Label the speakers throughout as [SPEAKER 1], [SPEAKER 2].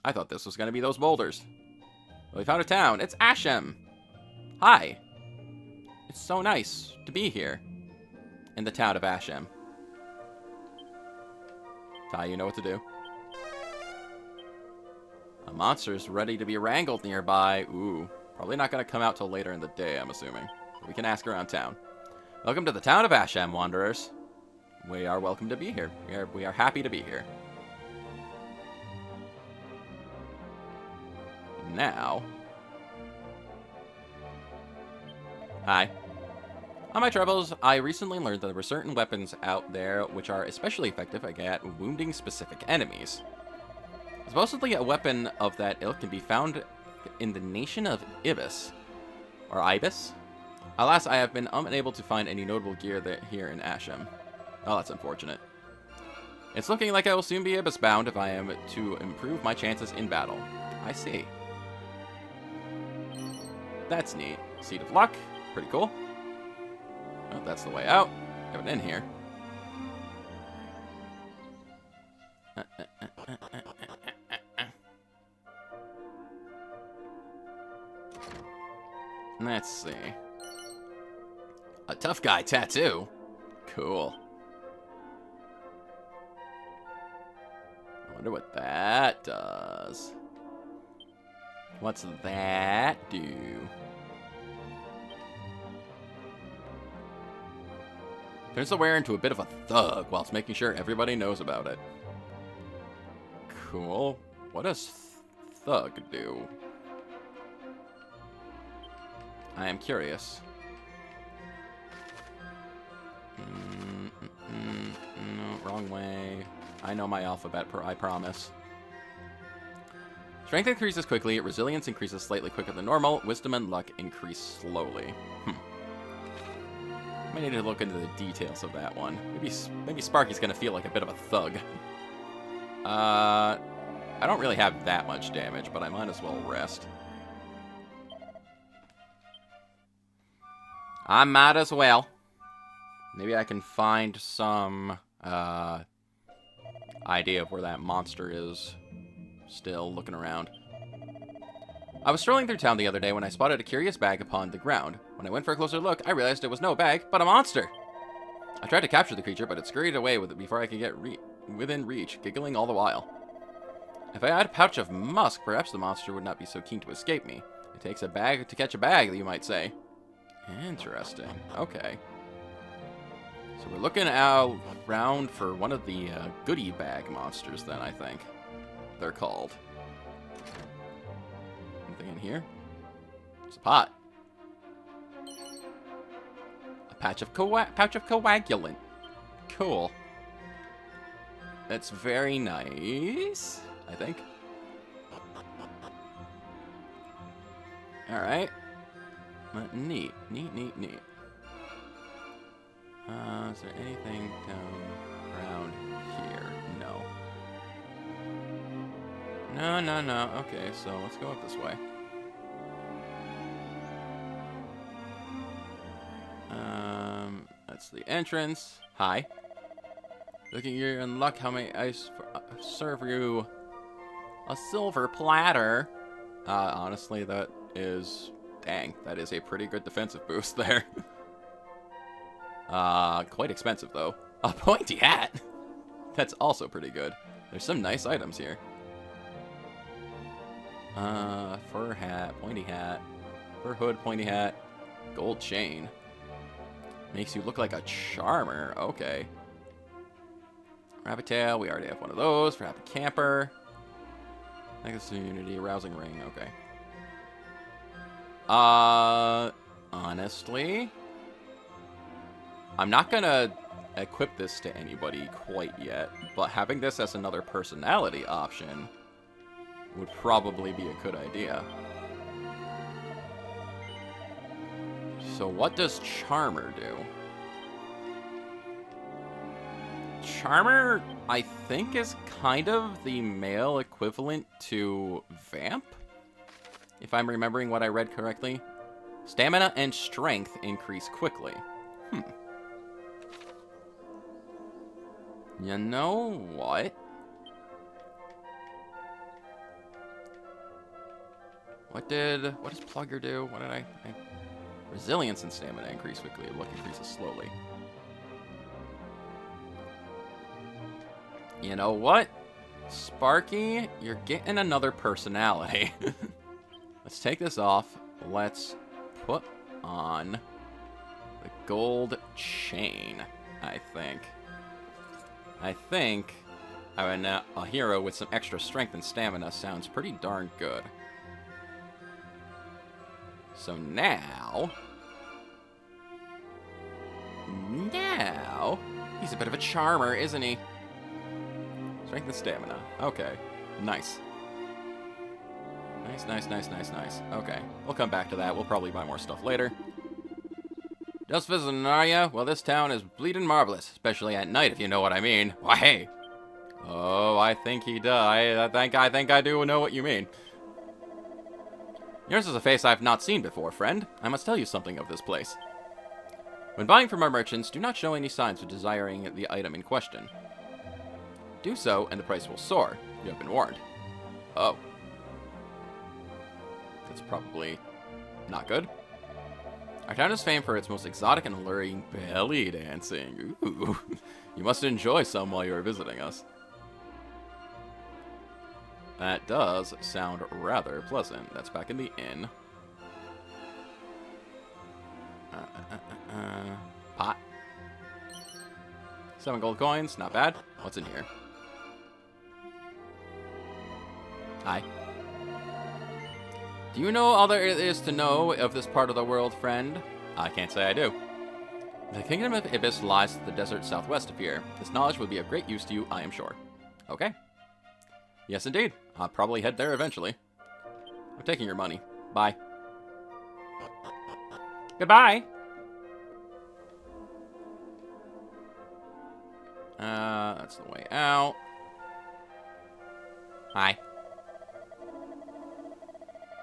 [SPEAKER 1] I thought this was going to be those boulders. Well, we found a town. It's Ashem. Hi. It's so nice to be here. In the town of Ashem. Tai, you know what to do. A monster's ready to be wrangled nearby. Ooh. Probably not going to come out till later in the day, I'm assuming. But we can ask around town. Welcome to the town of Ashem, wanderers. We are welcome to be here. We are happy to be here. Now. Hi. On my travels, I recently learned that there were certain weapons out there which are especially effective at wounding specific enemies. Supposedly a weapon of that ilk can be found in the nation of Ibis. Or Ibis? Alas, I have been unable to find any notable gear here in Ashem. Oh, that's unfortunate. It's looking like I will soon be Ibis bound if I am to improve my chances in battle. I see. That's neat. Seed of Luck. Pretty cool. Oh, that's the way out. Have it in here. Let's see. A tough guy tattoo. Cool. I wonder what that does. What's that do? Turns the wearer into a bit of a thug whilst making sure everybody knows about it. Cool. What does thug do? I am curious. No, wrong way. I know my alphabet, I promise. Strength increases quickly, resilience increases slightly quicker than normal, wisdom and luck increase slowly. I need to look into the details of that one. Maybe Sparky's gonna feel like a bit of a thug. I don't really have that much damage, but I might as well rest. I might as well. Maybe I can find some idea of where that monster is. Still looking around. I was strolling through town the other day when I spotted a curious bag upon the ground. When I went for a closer look, I realized it was no bag, but a monster. I tried to capture the creature, but it scurried away with it before I could get within reach, giggling all the while. If I had a pouch of musk, perhaps the monster would not be so keen to escape me. It takes a bag to catch a bag, you might say. Interesting. Okay. So we're looking around for one of the goodie bag monsters then, I think. They're called. Anything in here? There's a pot. A pouch of coagulant. Cool. That's very nice, I think. Alright. Neat. Is there anything down around here? No. No. Okay, so let's go up this way. That's the entrance. Hi. Looking here in luck, how may I serve you a silver platter? Honestly, that is... Dang, that is a pretty good defensive boost there. Quite expensive, though. A pointy hat! That's also pretty good. There's some nice items here. Fur hat, pointy hat, fur hood, pointy hat, gold chain. Makes you look like a charmer. Okay. Rabbit tail, we already have one of those. For happy camper. Necklace unity, rousing ring. Okay. Honestly, I'm not gonna equip this to anybody quite yet, but having this as another personality option would probably be a good idea. So what does Charmer do? Charmer, I think, is kind of the male equivalent to Vamp, if I'm remembering what I read correctly. Stamina and strength increase quickly. You know what? What does Plugger do? What did I resilience and stamina increase quickly. Luck increases slowly. You know what? Sparky, you're getting another personality. Let's take this off. Let's put on the gold chain, I think. Having a hero with some extra strength and stamina sounds pretty darn good. So now, he's a bit of a charmer, isn't he? Strength and stamina. Okay, nice. Nice. Okay, we'll come back to that. We'll probably buy more stuff later. Just visiting, are ya? Well, this town is bleeding marvelous, especially at night, if you know what I mean. Why, hey. Oh, I think he does. I think I do know what you mean. Yours is a face I've not seen before, friend. I must tell you something of this place. When buying from our merchants, do not show any signs of desiring the item in question. Do so, and the price will soar. You have been warned. Oh. That's probably not good. Our town is famed for its most exotic and alluring belly dancing. Ooh. You must enjoy some while you are visiting us. That does sound rather pleasant. That's back in the inn. Pot. 7 gold coins, not bad. What's in here? Hi. Do you know all there is to know of this part of the world, friend? I can't say I do. The kingdom of Ibis lies to the desert southwest of here. This knowledge would be of great use to you, I am sure. Okay. Yes, indeed. I'll probably head there eventually. I'm taking your money. Bye. Goodbye. That's the way out. Hi.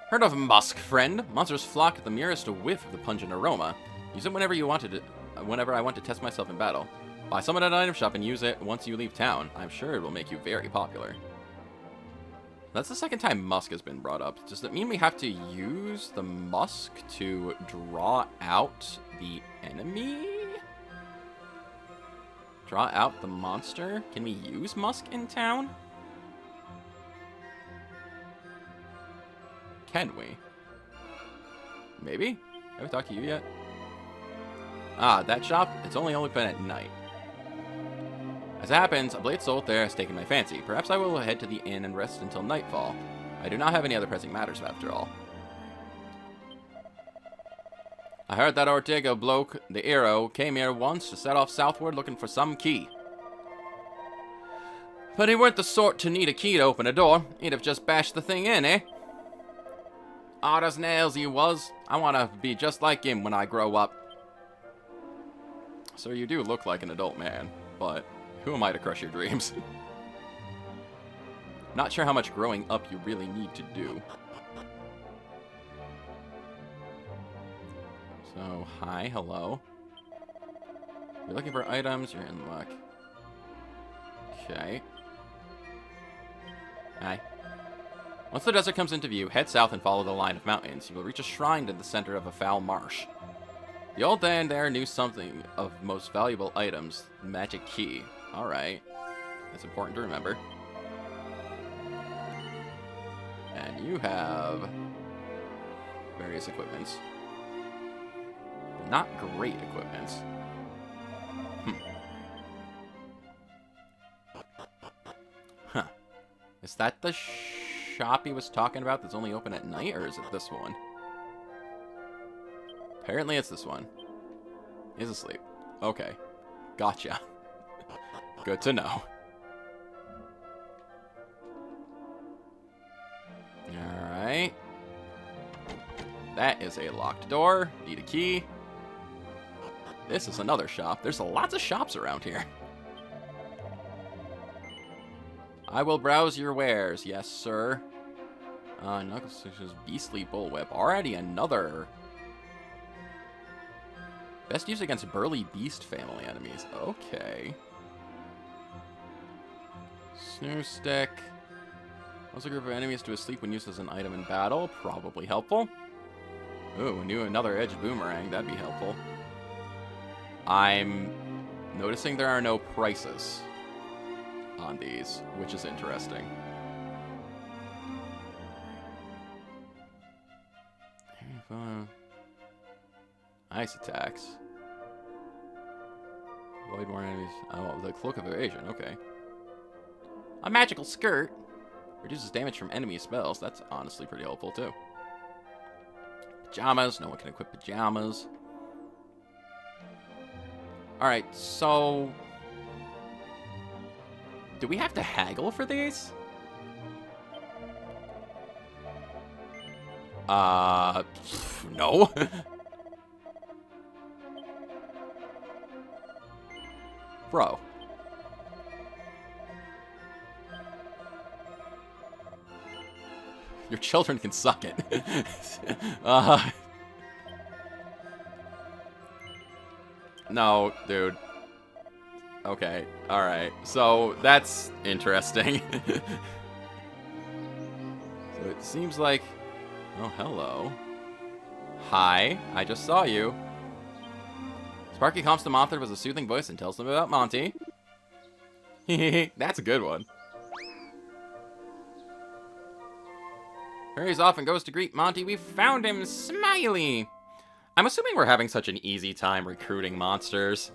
[SPEAKER 1] Heard of musk, friend? Monsters flock at the merest whiff of the pungent aroma. Use it whenever I want to test myself in battle. Buy some at an item shop and use it once you leave town. I'm sure it will make you very popular. That's the second time musk has been brought up. Does that mean we have to use the musk to draw out the enemy? Draw out the monster? Can we use musk in town? Can we? Maybe? Have we talked to you yet? Ah, that shop? It's only open at night. As it happens, a blade sold there has taken my fancy. Perhaps I will head to the inn and rest until nightfall. I do not have any other pressing matters after all. I heard that Ortega bloke, the hero, came here once to set off southward looking for some key. But he weren't the sort to need a key to open a door. He'd have just bashed the thing in, eh? Hard as nails he was. I want to be just like him when I grow up. So you do look like an adult man, but who am I to crush your dreams? Not sure how much growing up you really need to do. So, hi, hello. You're looking for items, you're in luck. Okay. Hi. Once the desert comes into view, head south and follow the line of mountains. You will reach a shrine in the center of a foul marsh. The old man there knew something of most valuable items, the magic key. Alright. That's important to remember. And you have various equipments. But not great equipments. Huh. Is that the shop he was talking about that's only open at night, or is it this one? Apparently it's this one. He's asleep. Okay. Gotcha. Good to know. Alright. That is a locked door. Need a key. This is another shop. There's lots of shops around here. I will browse your wares. Yes, sir. Knuckles' beastly bullwhip. Already another. Best used against burly beast family enemies. Okay. Snoo stick. Also, a group of enemies to asleep when used as an item in battle. Probably helpful. Ooh, another edged boomerang. That'd be helpful. I'm noticing there are no prices on these, which is interesting. Ice attacks. Avoid more enemies. Oh, the cloak of evasion. Okay. A magical skirt. Reduces damage from enemy spells. That's honestly pretty helpful, too. Pajamas. No one can equip pajamas. Alright, so... do we have to haggle for these? No. Bro. Your children can suck it. No, dude. Okay, alright. So, that's interesting. So it seems like... oh, hello. Hi, I just saw you. Sparky calms the monster with a soothing voice and tells them about Monty. That's a good one. Hurries off and goes to greet Monty. We found him, Smiley! I'm assuming we're having such an easy time recruiting monsters.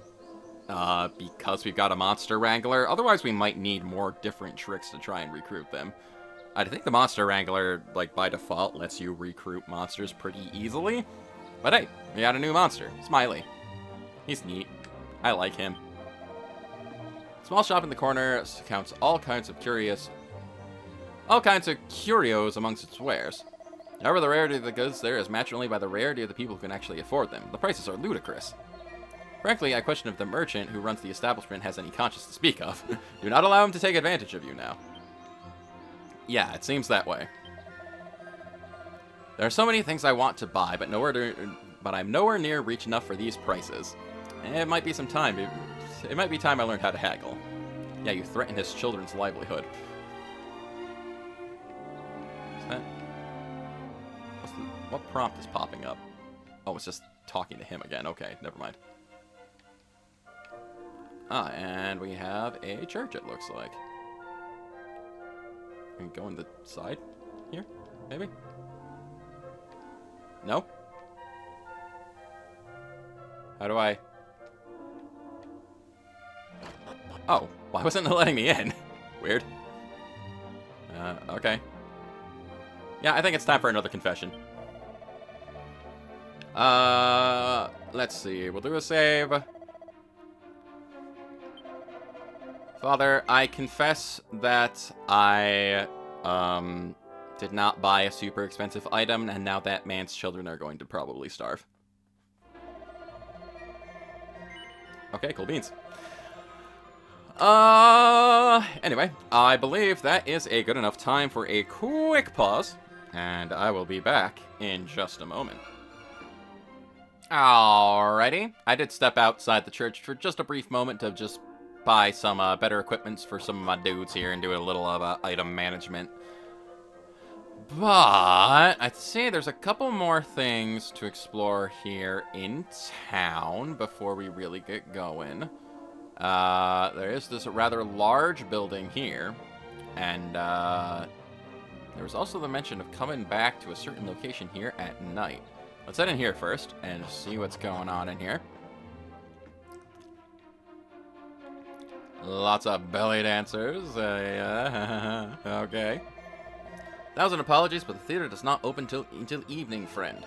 [SPEAKER 1] Because we've got a monster wrangler. Otherwise, we might need more different tricks to try and recruit them. I think the monster wrangler, like, by default, lets you recruit monsters pretty easily. But hey, we got a new monster, Smiley. He's neat. I like him. Small shop in the corner counts all kinds of curios amongst its wares. However, the rarity of the goods there is matched only by the rarity of the people who can actually afford them. The prices are ludicrous. Frankly, I question if the merchant who runs the establishment has any conscience to speak of. Do not allow him to take advantage of you now. Yeah, it seems that way. There are so many things I want to buy, but I'm nowhere near rich enough for these prices. It might be some time. It might be time I learned how to haggle. Yeah, you threaten his children's livelihood. Is that... what prompt is popping up? Oh, it's just talking to him again. Okay, never mind. Ah, and we have a church, it looks like. Can we go in the side here? Maybe? No? How do I... oh, why wasn't it letting me in? Weird. Okay. Yeah, I think it's time for another confession. Let's see. We'll do a save. Father, I confess that I, did not buy a super expensive item, and now that man's children are going to probably starve. Okay, cool beans. Anyway, I believe that is a good enough time for a quick pause, and I will be back in just a moment. Alrighty, I did step outside the church for just a brief moment to just buy some better equipments for some of my dudes here and do a little of item management. But I'd say there's a couple more things to explore here in town before we really get going. There is this rather large building here, and there was also the mention of coming back to a certain location here at night. Let's head in here first and see what's going on in here. Lots of belly dancers. Okay. 1,000 apologies, but the theater does not open until evening, friend.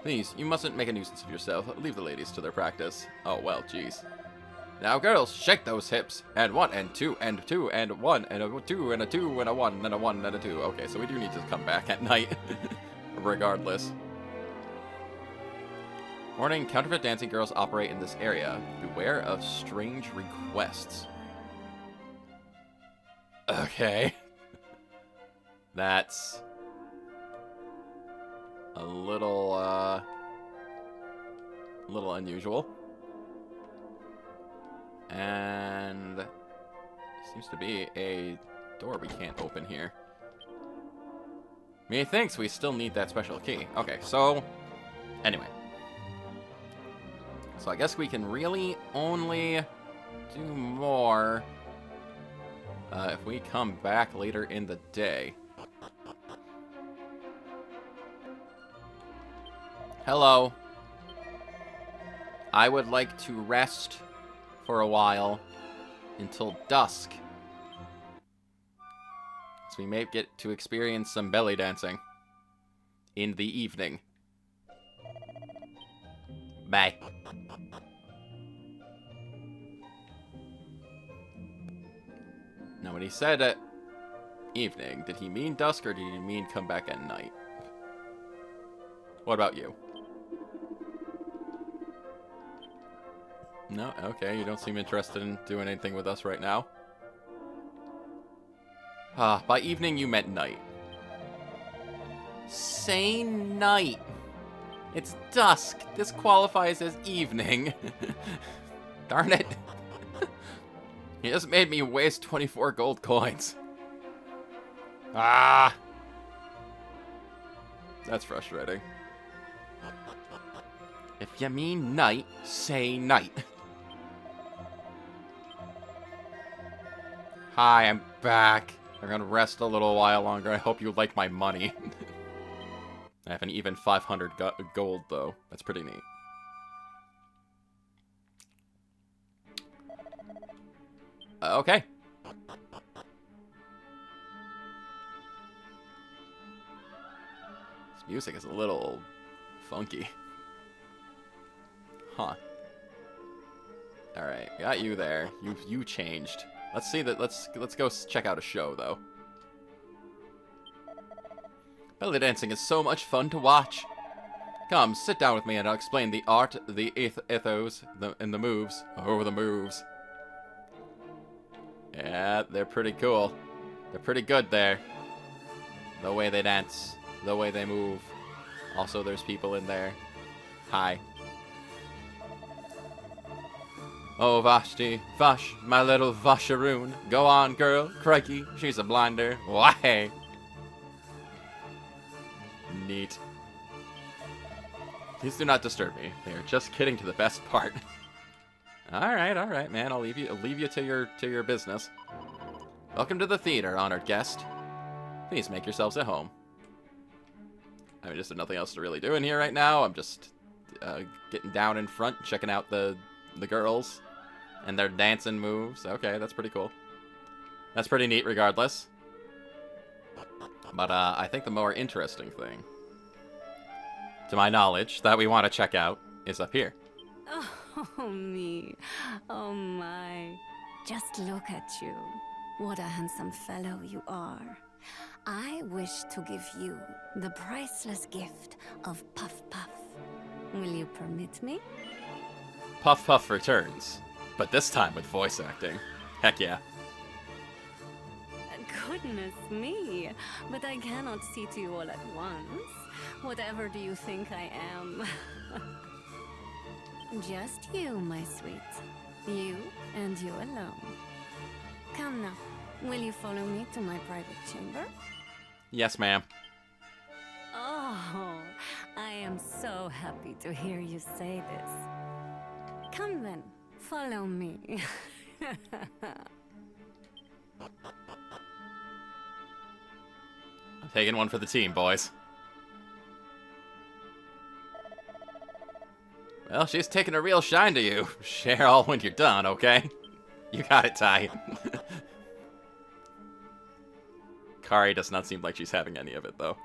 [SPEAKER 1] Please, you mustn't make a nuisance of yourself. Leave the ladies to their practice. Oh, well, jeez. Now, girls, shake those hips. And 1, and 2, and 2, and 1, and a 2, and a 2, and a 1, and a 1, and a 2. Okay, so we do need to come back at night. Regardless. Warning, counterfeit dancing girls operate in this area. Beware of strange requests. Okay. That's a little unusual. And seems to be a door we can't open here. Methinks we still need that special key. Okay, so... Anyway. So I guess we can really only do more if we come back later in the day. Hello. I would like to rest for a while until dusk. So we may get to experience some belly dancing in the evening. Bye. Now, when he said evening, did he mean dusk or did he mean come back at night? What about you? No? Okay, you don't seem interested in doing anything with us right now. By evening you meant night. Say night. It's dusk. This qualifies as evening. Darn it. He just made me waste 24 gold coins. Ah! That's frustrating. If you mean night, say night. Hi, I'm back. I'm gonna rest a little while longer. I hope you like my money. I have an even 500 gold, though. That's pretty neat. Okay. This music is a little funky. Huh. Alright, got you there. You changed. Let's see that. Let's go check out a show, though. Belly dancing is so much fun to watch. Come, sit down with me and I'll explain the art, the ethos, and the moves. Oh, the moves. Yeah, they're pretty cool. They're pretty good there. The way they dance, the way they move. Also, there's people in there. Hi. Oh, Vashti, Vash, my little Vasharoon. Go on, girl. Crikey, she's a blinder. Why? Neat. Please do not disturb me. They are just getting to the best part. All right, man. I'll leave you to your business. Welcome to the theater, honored guest. Please make yourselves at home. I mean, just nothing else to really do in here right now. I'm just getting down in front, checking out the girls and their dancing moves. Okay, that's pretty cool. That's pretty neat regardless. But I think the more interesting thing, to my knowledge, that we want to check out is up here.
[SPEAKER 2] Oh, me. Oh, my. Just look at you. What a handsome fellow you are. I wish to give you the priceless gift of Puff Puff. Will you permit me?
[SPEAKER 1] Puff Puff returns, but this time with voice acting. Heck yeah.
[SPEAKER 2] Goodness me, but I cannot see to you all at once. Whatever do you think I am? Just you, my sweet. You and you alone. Come now, will you follow me to my private chamber?
[SPEAKER 1] Yes, ma'am.
[SPEAKER 2] Oh, I am so happy to hear you say this. Come then, follow me.
[SPEAKER 1] I'm taking one for the team, boys. Well, she's taking a real shine to you. Share all when you're done, okay? You got it, Ty. Kari does not seem like she's having any of it, though.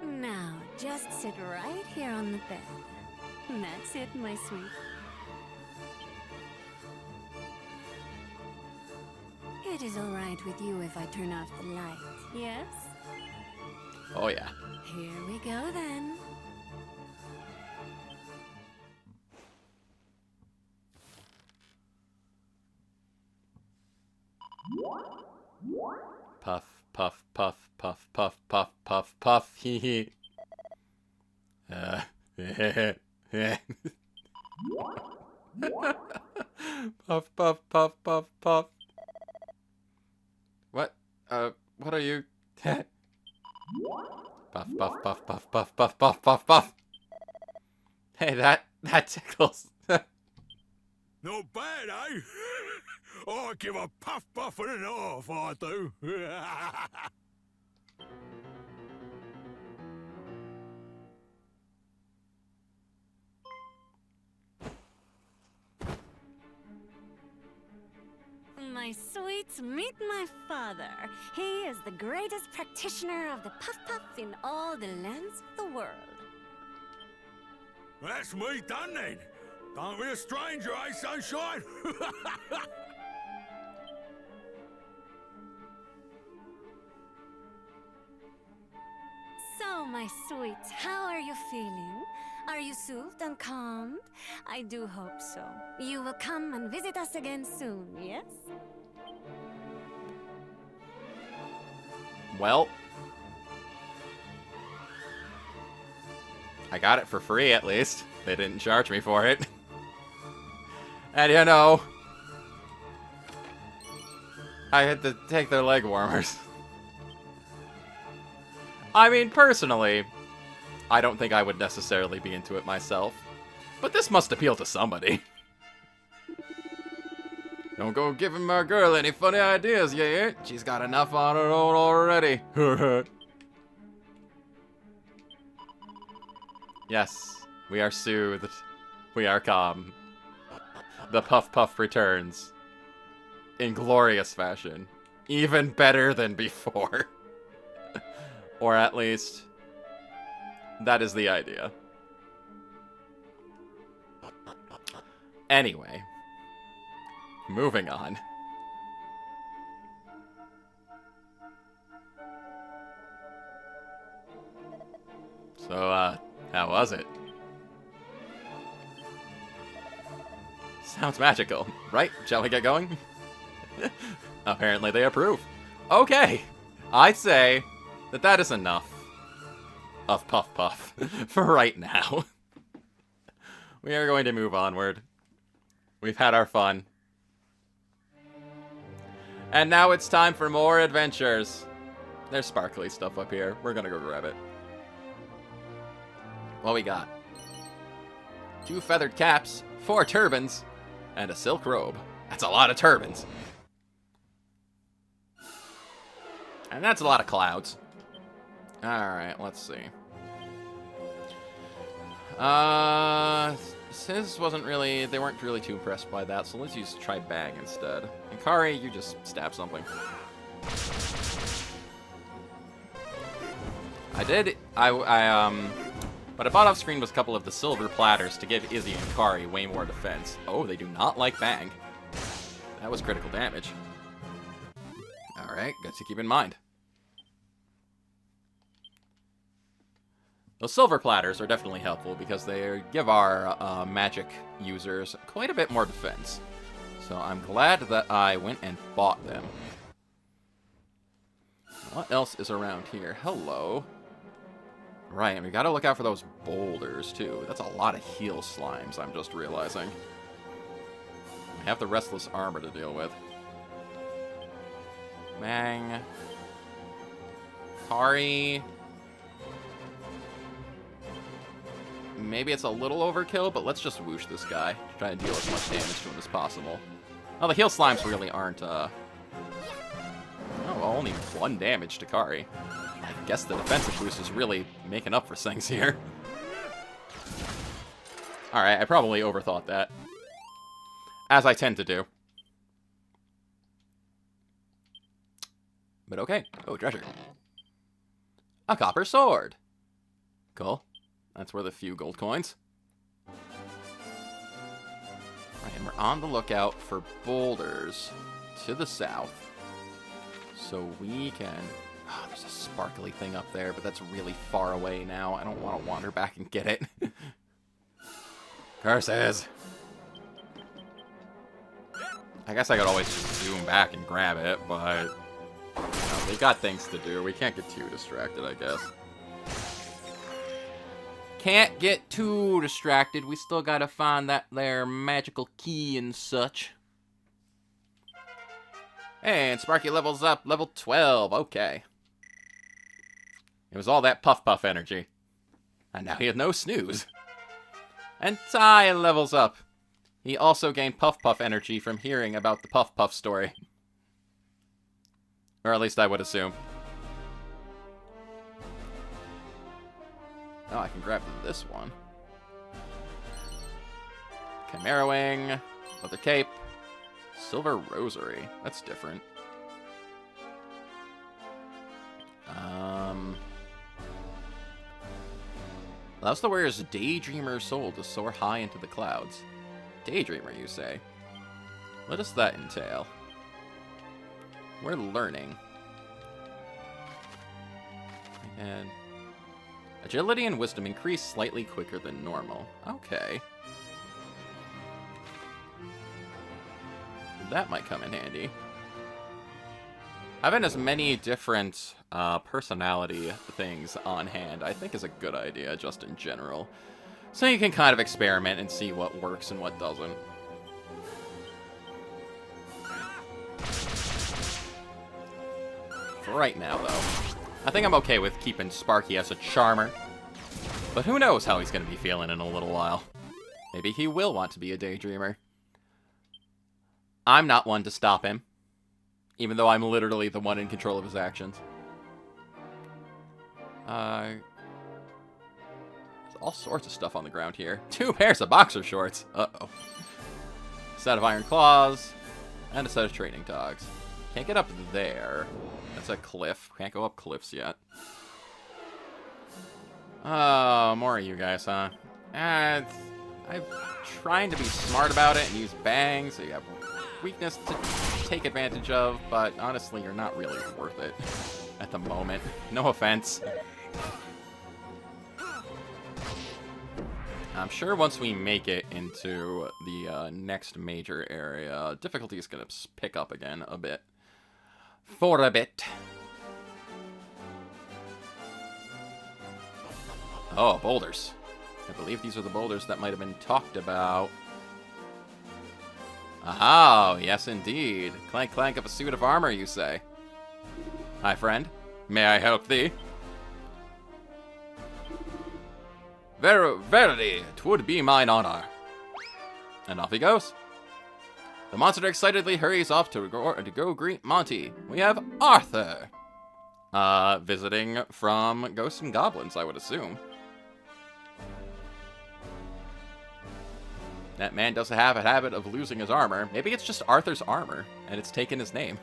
[SPEAKER 2] Now, just sit right here on the bed. That's it, my sweet. It is all right with you if I turn off the light, yes?
[SPEAKER 1] Oh, yeah.
[SPEAKER 2] Here we go, then.
[SPEAKER 1] Puff, puff, puff, puff, puff, puff, puff, puff, hee hee. Yeah. Puff, puff, puff, puff, puff. What? What are you? Puff, puff, puff, puff, puff, puff, puff, puff, puff. Hey, that tickles.
[SPEAKER 3] Not bad, eh? I give a puff puff and an half, I do.
[SPEAKER 2] My sweets, meet my father. He is the greatest practitioner of the puff puff in all the lands of the world.
[SPEAKER 3] That's me done then. Don't be a stranger, eh, sunshine?
[SPEAKER 2] So, my sweets, how are you feeling? Are you soothed and calmed? I do hope so. You will come and visit us again soon, yes?
[SPEAKER 1] Well, I got it for free at least. They didn't charge me for it. And you know, I had to take their leg warmers. I mean, personally, I don't think I would necessarily be into it myself. But this must appeal to somebody. Don't go giving my girl any funny ideas, you hear? She's got enough on her own already. Yes, we are soothed. We are calm. The Puff Puff returns. In glorious fashion. Even better than before. Or at least, that is the idea. Anyway. Moving on. So, how was it? Sounds magical, right? Shall we get going? Apparently they approve. Okay, I'd say that is enough of Puff Puff for right now. We are going to move onward. We've had our fun. And now it's time for more adventures. There's sparkly stuff up here. We're gonna go grab it. What we got? 2 feathered caps, 4 turbans, and a silk robe. That's a lot of turbans. And that's a lot of clouds. Alright, let's see. Sis wasn't really, they weren't really too impressed by that, so let's try bang instead. And Kari, you just stab something. What I bought off screen was a couple of the silver platters to give Izzy and Kari way more defense. Oh, they do not like bang. That was critical damage. Alright, good to keep in mind. Those silver platters are definitely helpful because they give our magic users quite a bit more defense. So I'm glad that I went and bought them. What else is around here? Hello. Right, and we gotta look out for those boulders too. That's a lot of heal slimes, I'm just realizing. We have the restless armor to deal with. Bang. Kari. Maybe it's a little overkill, but let's just whoosh this guy. Try to deal as much damage to him as possible. Well, the heal slimes really aren't, Oh, only 1 damage to Kari. I guess the defensive boost is really making up for things here. Alright, I probably overthought that. As I tend to do. But okay. Oh, treasure. A copper sword. Cool. That's worth a few gold coins. Alright, and we're on the lookout for boulders to the south. So we can... Oh, there's a sparkly thing up there, but that's really far away now. I don't want to wander back and get it. Curses! I guess I could always just zoom back and grab it, but... You know, they got things to do. We can't get too distracted, I guess. Can't get too distracted. We still gotta find that there magical key and such. And Sparky levels up, level 12. Okay. It was all that Puff Puff energy. And now he has no snooze. And Ty levels up. He also gained Puff Puff energy from hearing about the Puff Puff story. Or at least I would assume. Oh, I can grab this one. Chimera Wing, Leather Cape, Silver Rosary. That's different. Allows the wearer's Daydreamer soul to soar high into the clouds. Daydreamer, you say? What does that entail? We're learning. And agility and wisdom increase slightly quicker than normal. Okay. That might come in handy. Having as many different personality things on hand, I think is a good idea, just in general. So you can kind of experiment and see what works and what doesn't. For right now, though, I think I'm okay with keeping Sparky as a charmer. But who knows how he's going to be feeling in a little while. Maybe he will want to be a daydreamer. I'm not one to stop him. Even though I'm literally the one in control of his actions. There's all sorts of stuff on the ground here. 2 pairs of boxer shorts. Uh-oh. A set of iron claws. And a set of training dogs. Can't get up there. That's a cliff. Can't go up cliffs yet. Oh, more of you guys, huh? I'm trying to be smart about it and use bangs, so you have weakness to take advantage of, but honestly, you're not really worth it at the moment. No offense. I'm sure once we make it into the next major area, difficulty is going to pick up again a bit. For a bit. Oh, boulders. I believe these are the boulders that might have been talked about. Oh, yes indeed. Clank clank of a suit of armor, you say. Hi, friend. May I help thee? Verily, 'twould be mine honor. And off he goes. The monster excitedly hurries off to go greet Monty. We have Arthur. Visiting from Ghosts and Goblins, I would assume. That man does have a habit of losing his armor. Maybe it's just Arthur's armor, and it's taken his name.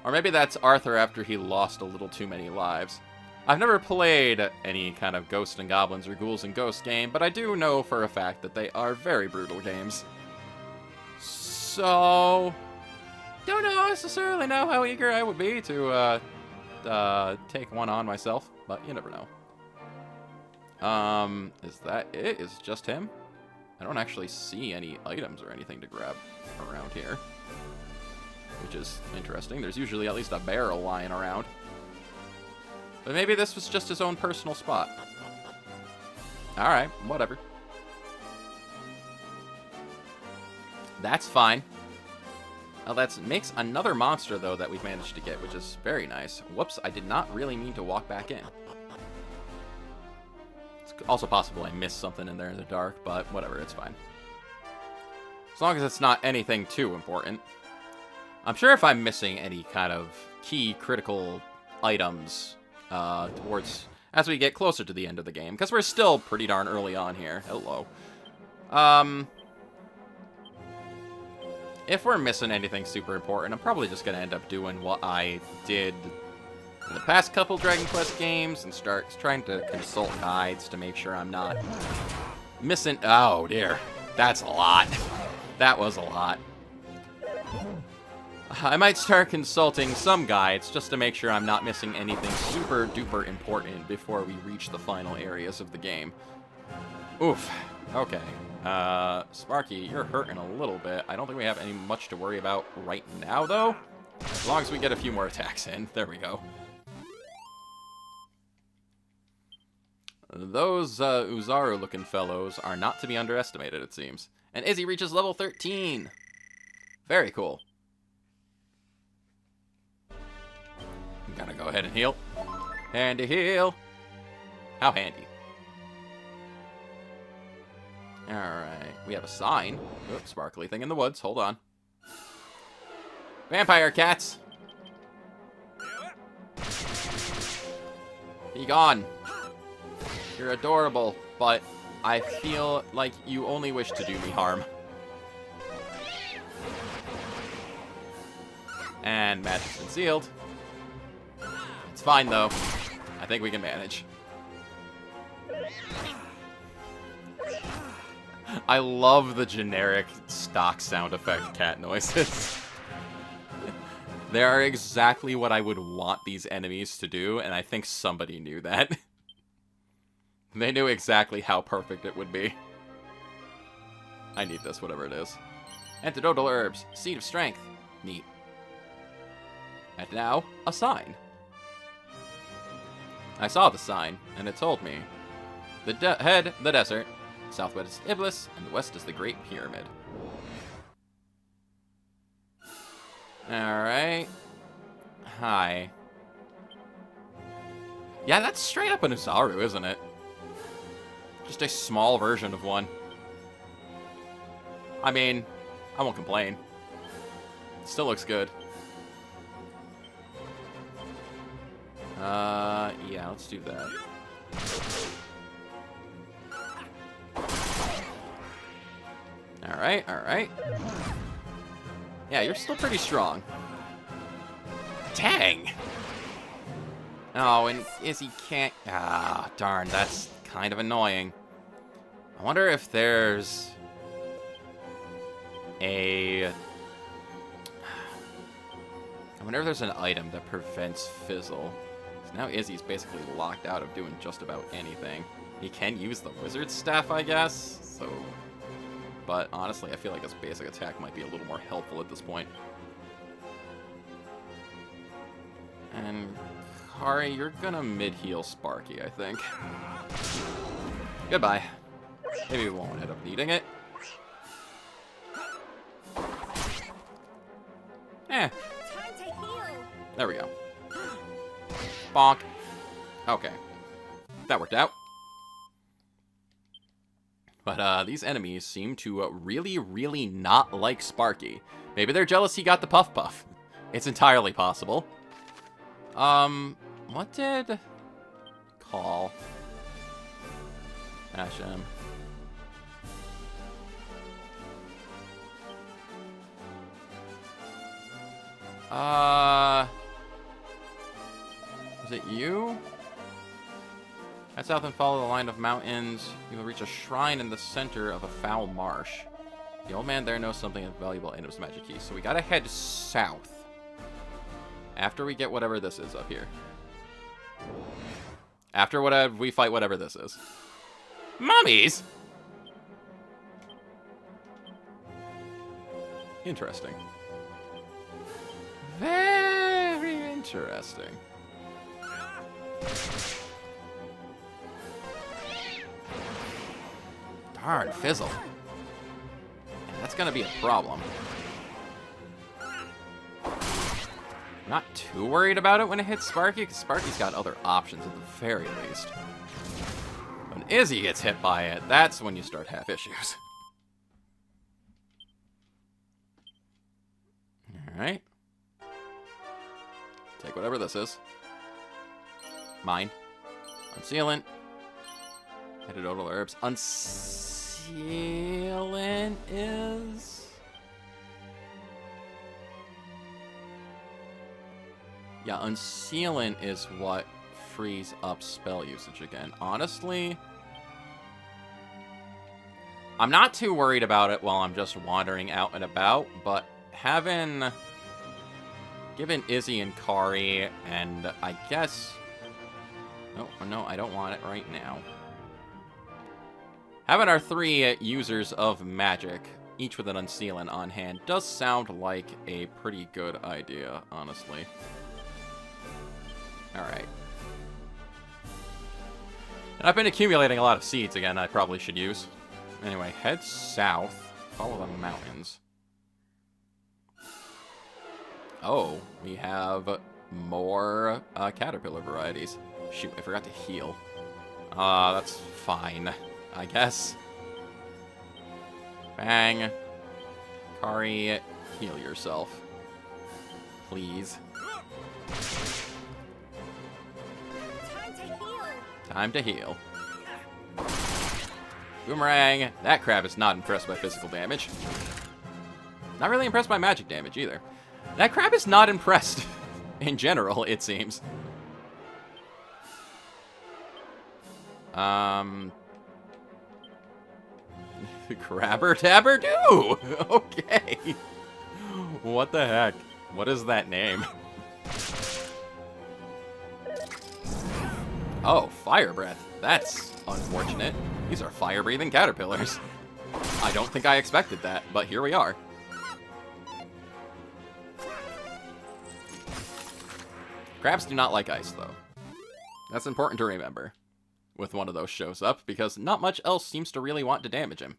[SPEAKER 1] Or maybe that's Arthur after he lost a little too many lives. I've never played any kind of Ghosts and Goblins or Ghouls and Ghosts game, but I do know for a fact that they are very brutal games. So, don't necessarily know how eager I would be to take one on myself, but you never know. Is that it? Is it just him? I don't actually see any items or anything to grab around here. Which is interesting. There's usually at least a barrel lying around. But maybe this was just his own personal spot. Alright, whatever. That's fine. Now that makes another monster, though, that we've managed to get, which is very nice. Whoops, I did not really mean to walk back in. It's also possible I missed something in there in the dark, but whatever, it's fine. As long as it's not anything too important. I'm sure if I'm missing any kind of key critical items towards as we get closer to the end of the game, because we're still pretty darn early on here. Hello. If we're missing anything super important, I'm probably just going to end up doing what I did in the past couple Dragon Quest games and start trying to consult guides to make sure I'm not missing. Oh dear, that's a lot. That was a lot. I might start consulting some guides just to make sure I'm not missing anything super duper important before we reach the final areas of the game. Oof. Okay. Sparky, you're hurting a little bit. I don't think we have any much to worry about right now, though. As long as we get a few more attacks in. There we go. Those Uzaru-looking fellows are not to be underestimated, it seems. And Izzy reaches level 13. Very cool. I'm gonna go ahead and heal. Handy heal. How handy. Alright, we have a sign. Oops, sparkly thing in the woods. Hold on. Vampire cats! Be gone. You're adorable, but I feel like you only wish to do me harm. And magic's been sealed. It's fine, though. I think we can manage. I love the generic stock sound effect cat noises. They are exactly what I would want these enemies to do, and I think somebody knew that. They knew exactly how perfect it would be. I need this, whatever it is. Antidotal herbs. Seed of strength. Neat. And now, a sign. I saw the sign, and it told me. The desert. Southwest is Iblis, and the west is the Great Pyramid. Alright. Hi. Yeah, that's straight up an Uzaru, isn't it? Just a small version of one. I mean, I won't complain. It still looks good. Yeah, let's do that. Alright, alright. Yeah, you're still pretty strong. Dang! Oh, and Izzy can't... Ah, darn, that's kind of annoying. I wonder if there's... I wonder if there's an item that prevents fizzle. So now Izzy's basically locked out of doing just about anything. He can use the wizard's staff, I guess, so... But honestly, I feel like his basic attack might be a little more helpful at this point. And Kari, you're gonna mid-heal Sparky, I think. Goodbye. Maybe we won't end up needing it. There we go. Bonk. Okay. That worked out. But these enemies seem to really, really not like Sparky. Maybe they're jealous he got the Puff Puff. It's entirely possible. What did... Call... Hashem... Was it you? Head south and follow the line of mountains. You will reach a shrine in the center of a foul marsh. The old man there knows something of valuable and it was magic key. So we gotta head south. After we get whatever this is up here. After whatever we fight whatever this is. Mummies! Interesting. Very interesting. Darn, fizzle. That's gonna be a problem. I'm not too worried about it when it hits Sparky, because Sparky's got other options at the very least. When Izzy gets hit by it, that's when you start to have issues. Alright. Take whatever this is. Mine. Unsealant. Antidotal herbs. Unsealant is... Yeah, Unsealant is what frees up spell usage again. Honestly, I'm not too worried about it while I'm just wandering out and about, but given Izzy and Kari, and I guess... No, I don't want it right now. Having our 3 users of magic, each with an Unsealant on hand, does sound like a pretty good idea, honestly. Alright. And I've been accumulating a lot of seeds again I probably should use. Anyway, head south. Follow the mountains. Oh, we have more caterpillar varieties. Shoot, I forgot to heal. That's fine, I guess. Bang. Kari, heal yourself. Please. Time to heal. Boomerang. That crab is not impressed by physical damage. Not really impressed by magic damage either. That crab is not impressed in general, it seems. Crabber Tabber Doo! Okay. What the heck? What is that name? Oh, fire breath. That's unfortunate. These are fire-breathing caterpillars. I don't think I expected that, but here we are. Crabs do not like ice, though. That's important to remember with one of those shows up, because not much else seems to really want to damage him.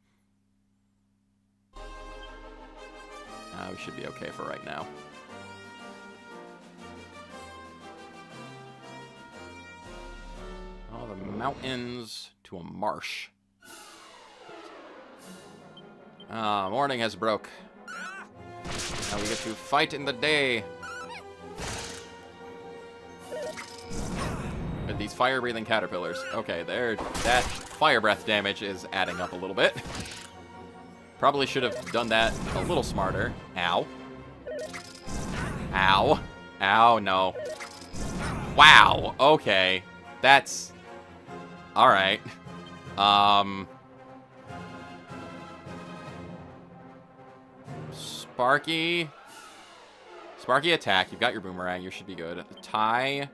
[SPEAKER 1] We should be okay for right now. All the mountains to a marsh. Morning has broke. Now we get to fight in the day. With these fire-breathing caterpillars. Okay, that fire breath damage is adding up a little bit. Probably should have done that a little smarter. Ow. Ow. Ow, no. Wow, okay. That's... Alright. Sparky. Sparky attack. You've got your boomerang. You should be good. Ty.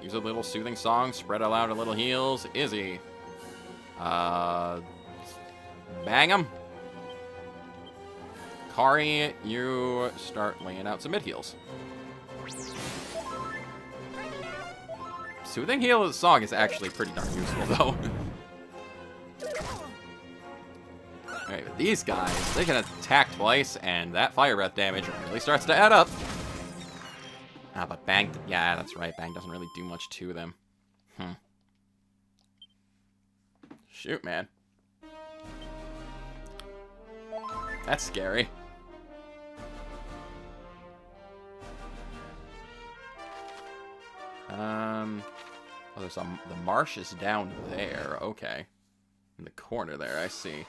[SPEAKER 1] Use a little soothing song. Spread out a little heals. Izzy. Bang him. Kari, you start laying out some mid heals. Soothing heal song is actually pretty darn useful, though. Alright, but these guys, they can attack twice, and that fire breath damage really starts to add up. Ah, but Bang, yeah, that's right. Bang doesn't really do much to them. Shoot, man. That's scary. Oh, there's the marsh is down there. Okay. In the corner there, I see.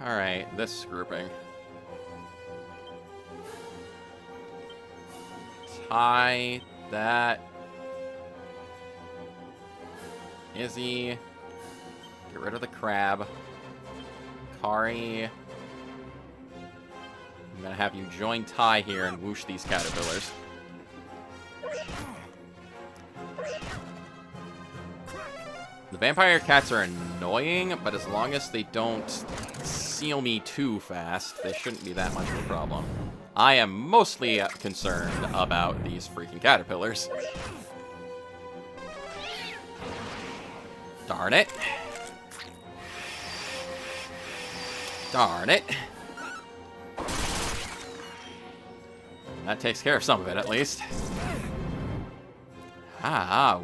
[SPEAKER 1] Alright, this grouping. Tie that. Izzy. Get rid of the crab. Kari. I'm gonna have you join Ty here and whoosh these caterpillars. The vampire cats are annoying, but as long as they don't seal me too fast, they shouldn't be that much of a problem. I am mostly concerned about these freaking caterpillars. Darn it. Darn it. That takes care of some of it, at least. Ah,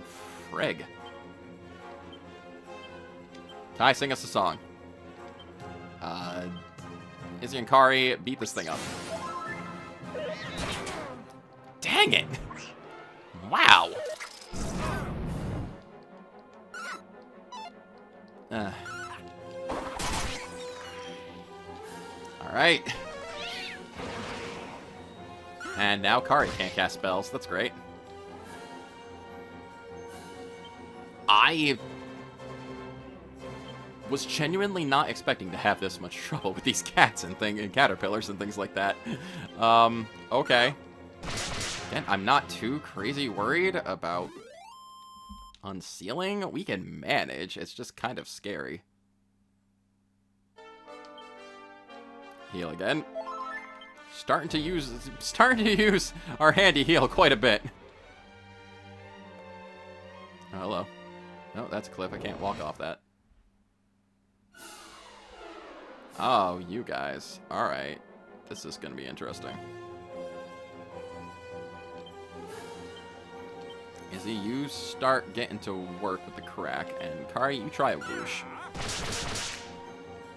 [SPEAKER 1] frig. Ty, sing us a song. Izzy and Kari, beat this thing up. Dang it! Wow! Alright. And now Kari can't cast spells. That's great. I was genuinely not expecting to have this much trouble with these cats and caterpillars and things like that. Okay. Again, I'm not too crazy worried about unsealing. We can manage. It's just kind of scary. Heal again. Starting to use our handy heal quite a bit. Oh, hello. No, that's a cliff. I can't walk off that. Oh, you guys. Alright. This is going to be interesting. Izzy, you start getting to work with the crack, and Kari, you try a whoosh.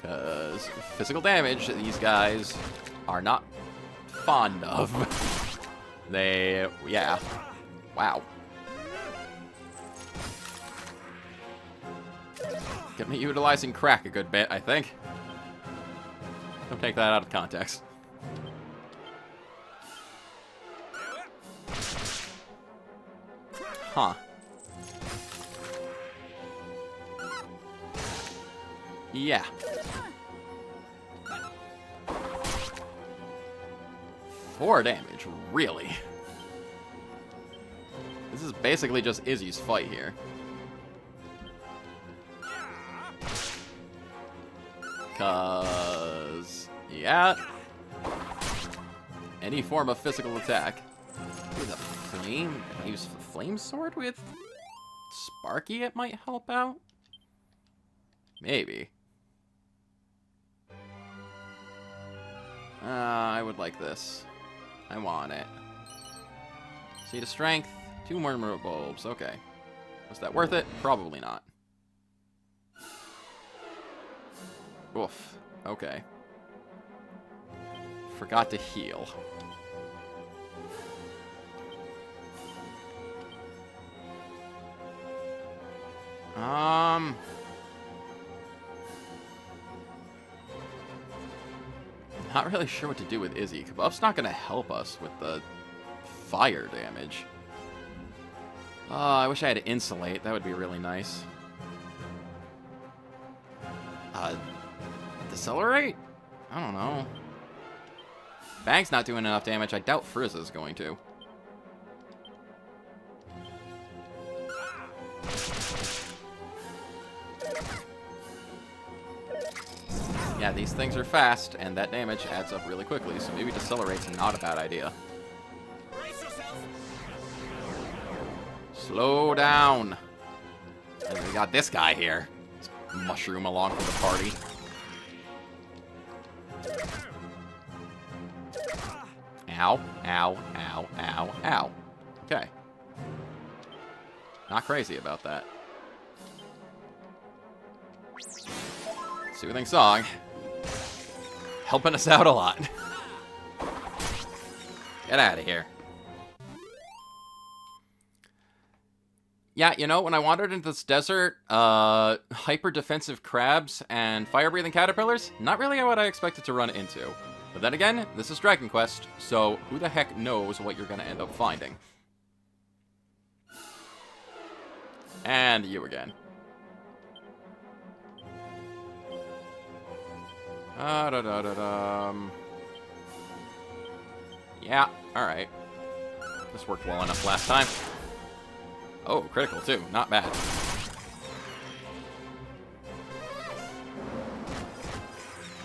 [SPEAKER 1] Because physical damage, these guys are not fond of. Yeah. Wow. Get me utilizing crack a good bit, I think. Don't take that out of context. Huh. Yeah. Four damage, really? This is basically just Izzy's fight here. Yeah. Any form of physical attack. With a flame? Can I use the flame sword with Sparky? It might help out? Maybe. I would like this. I want it. Seed of Strength. 2 more bulbs. Okay. Was that worth it? Probably not. Oof. Okay. Forgot to heal. Not really sure what to do with Izzy. Kebab's not going to help us with the fire damage. I wish I had to insulate. That would be really nice. Decelerate? I don't know. Bag's not doing enough damage. I doubt Frizz is going to. Yeah, these things are fast, and that damage adds up really quickly, so maybe Decelerate's not a bad idea. Slow down. And we got this guy here. Let's mushroom along for the party. Ow, ow, ow, ow, ow. Okay. Not crazy about that. Soothing song. Helping us out a lot. Get out of here. Yeah, you know, when I wandered into this desert, hyper-defensive crabs and fire-breathing caterpillars, not really what I expected to run into. But then again, this is Dragon Quest, so who the heck knows what you're going to end up finding. And you again. Yeah, alright. This worked well enough last time. Oh, critical too. Not bad.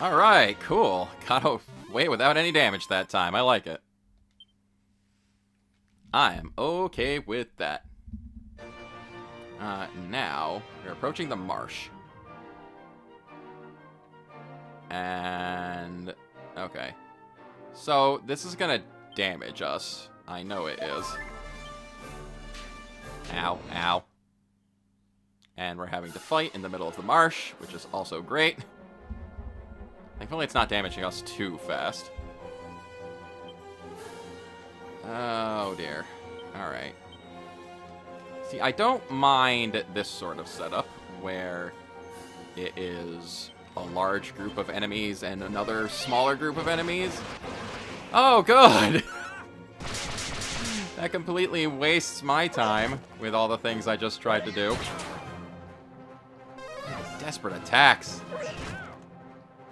[SPEAKER 1] Alright, cool. Got away without any damage that time. I like it. I am okay with that. Now, we're approaching the marsh. And... okay. So, this is gonna damage us. I know it is. Ow, ow. And we're having to fight in the middle of the marsh, which is also great. Thankfully, it's not damaging us too fast. Oh, dear. Alright. See, I don't mind this sort of setup, where it is a large group of enemies and another smaller group of enemies. Oh, good! That completely wastes my time with all the things I just tried to do. Desperate attacks.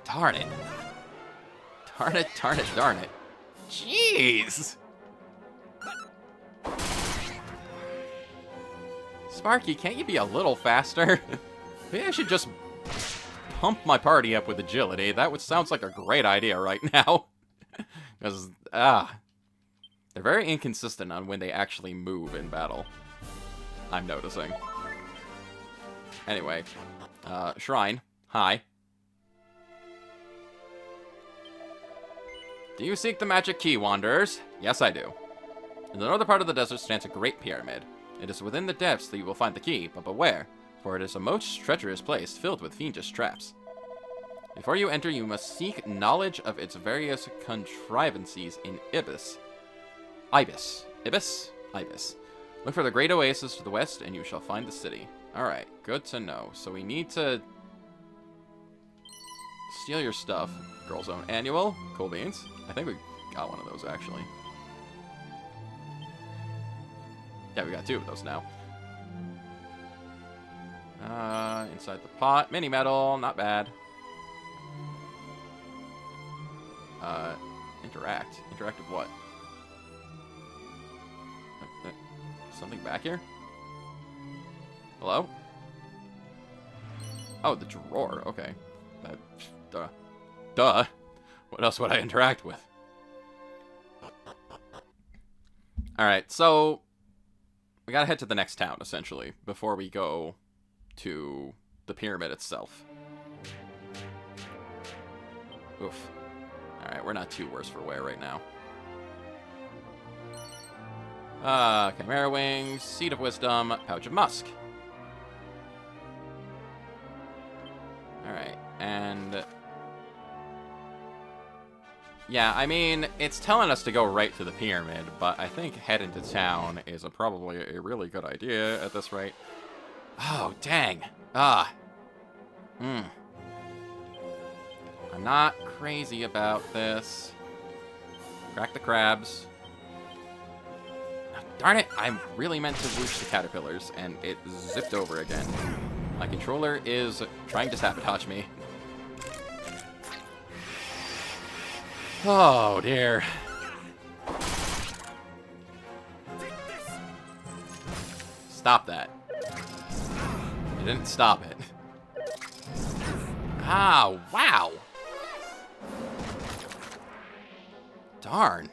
[SPEAKER 1] Darn it. Darn it, darn it, darn it. Jeez! Sparky, can't you be a little faster? Maybe I should just pump my party up with agility. That sounds like a great idea right now. Because, they're very inconsistent on when they actually move in battle. I'm noticing. Anyway, Shrine. Hi. Do you seek the magic key, wanderers? Yes, I do. In the northern part of the desert stands a great pyramid. It is within the depths that you will find the key, but beware, for it is a most treacherous place filled with fiendish traps. Before you enter, you must seek knowledge of its various contrivances in Ibis. Ibis? Look for the great oasis to the west, and you shall find the city. Alright, good to know. So we need to steal your stuff. Girl Zone Annual. Cool beans. I think we got one of those, actually. Yeah, we got 2 of those now. Inside the pot. Mini metal. Not bad. Interact. Interact with what? Something back here? Hello? Oh, the drawer. Okay. Duh. What else would I interact with? Alright, so we gotta head to the next town, essentially, before we go to the pyramid itself. Oof. Alright, we're not too worse for wear right now. Chimera Wings, Seed of Wisdom, Pouch of Musk. Alright, and yeah, I mean, it's telling us to go right to the pyramid, but I think heading to town is probably a really good idea at this rate. Oh, dang. I'm not crazy about this. Crack the crabs. Darn it, I really meant to whoosh the caterpillars, and it zipped over again. My controller is trying to sabotage me. Oh, dear. Stop that. You didn't stop it. Ah, wow. Darn.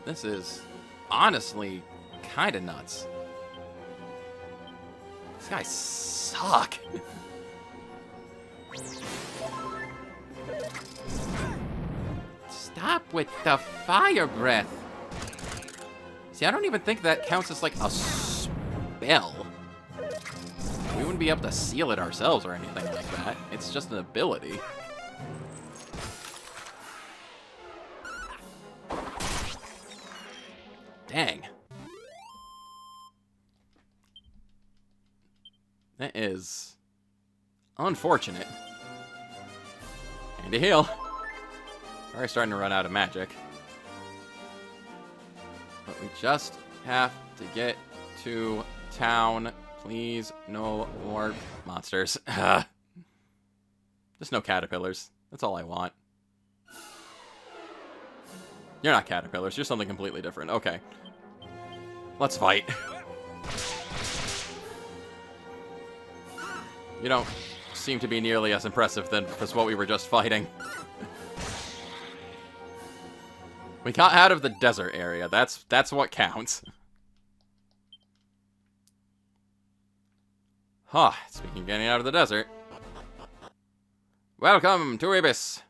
[SPEAKER 1] This is honestly kind of nuts. These guys suck. Stop with the fire breath. See, I don't even think that counts as like a spell. We wouldn't be able to seal it ourselves or anything like that. It's just an ability. Dang. That is unfortunate. And to heal. Already starting to run out of magic. But we just have to get to town. Please, no more monsters. Just no caterpillars. That's all I want. You're not caterpillars. You're something completely different. Okay. Let's fight. You don't seem to be nearly as impressive than as what we were just fighting. We got out of the desert area. That's what counts. Huh, speaking of getting out of the desert. Welcome to Ibis.